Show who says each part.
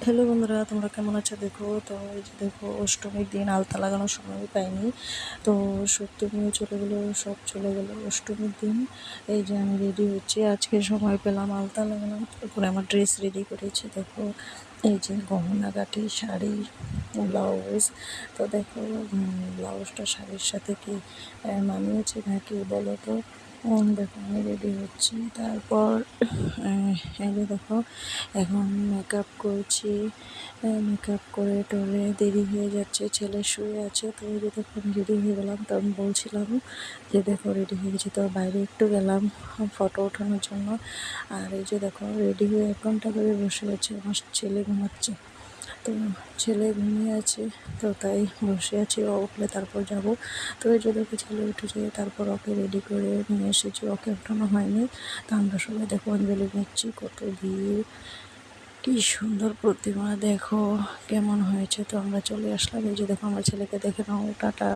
Speaker 1: Hello বন্ধুরা, তোমরা কেমন আছো? দেখো তো এই যে দেখো, অষ্টমীর দিন আলতা লাগানোর সময় পাইনি, তো সপ্তমীও চলে গেলো, সব চলে গেলো। অষ্টমীর দিন এই যে আমি রেডি হচ্ছি, আজকে সময় পেলাম, আলতা লাগালাম, তারপরে আমার ড্রেস রেডি করেছি। দেখো এই যে গহনাগাটি, শাড়ি, ব্লাউজ। তো দেখো ব্লাউজটা শাড়ির সাথে কি মানিয়েছে নাকি বলো তো। দেখো আমি রেডি হচ্ছি, তারপর এই যে দেখো এখন মেকআপ করছি। মেকআপ করে টোরে দেরি হয়ে যাচ্ছে, ছেলে শুয়ে আছে। তো এই যে দেখো আমি রেডি হয়ে গেলাম, তো আমি বলছিলাম যে দেখো রেডি হয়ে গেছি, তো বাইরে একটু গেলাম ফটো ওঠানোর জন্য। আর এই যে দেখো রেডি হয়ে 1 ঘন্টা ধরে বসে আছে, আমার ছেলে ঘুমাচ্ছে। তো ছেলে ঘুমিয়ে আছে, তো তাই বসে আছি, ও উঠলে তারপর যাব। তো এই যে দেখো ছেলে উঠেছে, তারপর ওকে রেডি করে নিয়ে এসেছি, ওকে ওঠানো হয়নি। তো আমরা সবাই দেখো অঞ্জলি নিচ্ছি, কত ভিড়, কি সুন্দর প্রতিমা, দেখো কেমন হয়েছে। তো আমরা চলে আসলাম, এই যে দেখো আমার ছেলেকে দেখে নাও, টাটা।